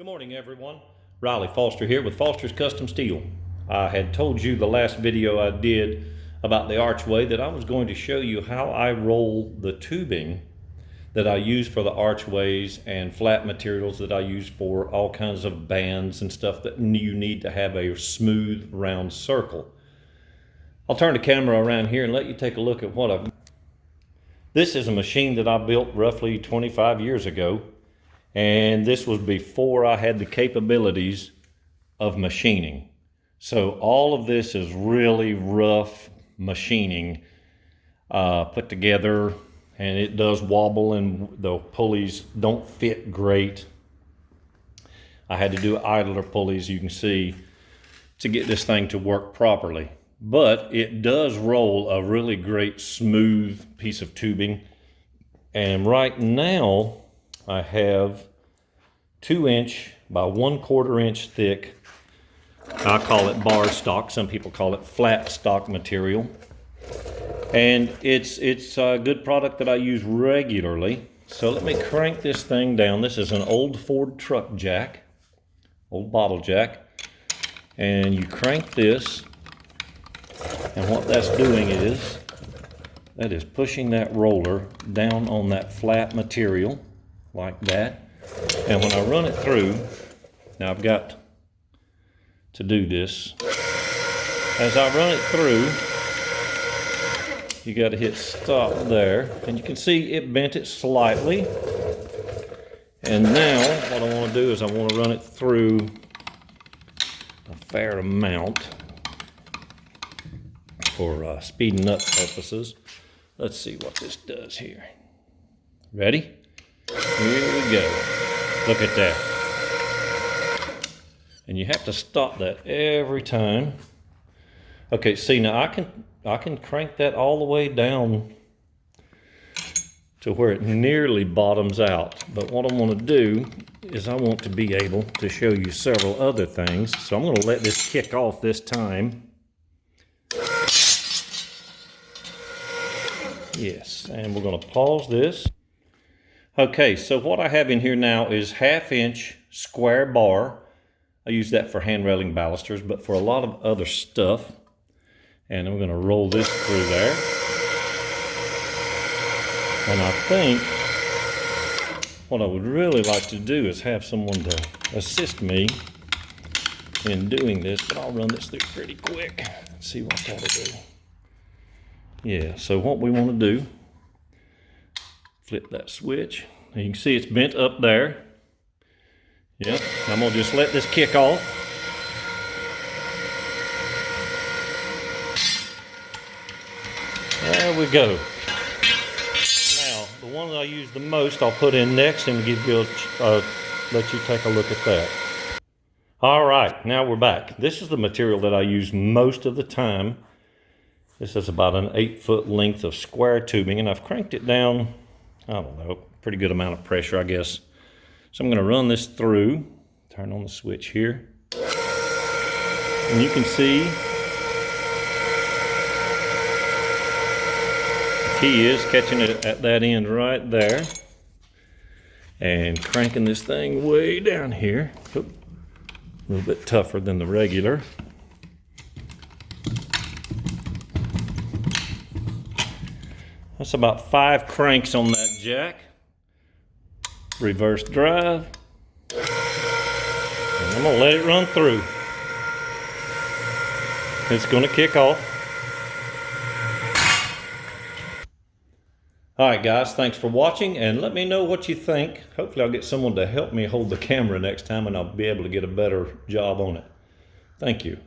Good morning, everyone. Riley Foster here with Foster's Custom Steel. I had told you the last video I did about the archway that I was going to show you how I roll the tubing that I use for the archways and flat materials that I use for all kinds of bands and stuff that you need to have a smooth round circle. I'll turn the camera around here and let you take a look at what I've. This is a machine that I built roughly 25 years ago. And this was before I had the capabilities of machining. So all of this is really rough machining put together, and it does wobble and the pulleys don't fit great. I had to do idler pulleys, you can see, to get this thing to work properly. But it does roll a really great smooth piece of tubing. And right now, I have 2-inch by 1/4 inch thick, I call it bar stock, some people call it flat stock material. And it's a good product that I use regularly. So let me crank this thing down. This is an old Ford truck jack, old bottle jack. And you crank this, and what that's doing is, that is pushing that roller down on that flat material, like that. And when I run it through, now I've got to do this. As I run it through, you got to hit stop there. And you can see it bent it slightly. And now what I want to do is I want to run it through a fair amount for speeding up purposes. Let's see what this does here. Ready? Here we go. Look at that. And you have to stop that every time. Okay, see, now I can crank that all the way down to where it nearly bottoms out. But what I want to do is I want to be able to show you several other things. So I'm going to let this kick off this time. Yes, and we're going to pause this. Okay, so what I have in here now is 1/2 inch square bar. I use that for hand railing balusters, but for a lot of other stuff. And I'm going to roll this through there. And I think what I would really like to do is have someone to assist me in doing this, but I'll run this through pretty quick. See what that'll do. Yeah, so what we want to do, flip that switch. And you can see it's bent up there. Yep, I'm gonna just let this kick off. There we go. Now, the one that I use the most, I'll put in next and give you let you take a look at that. All right, now we're back. This is the material that I use most of the time. This is about an 8-foot length of square tubing, and I've cranked it down, I don't know, pretty good amount of pressure, I guess. So I'm going to run this through, turn on the switch here, and you can see the key is catching it at that end right there, and cranking this thing way down here. Oop, a little bit tougher than the regular. That's about 5 cranks on that jack. Reverse drive. And I'm gonna let it run through. It's gonna kick off. All right, guys, thanks for watching, and let me know what you think. Hopefully I'll get someone to help me hold the camera next time, and I'll be able to get a better job on it. Thank you.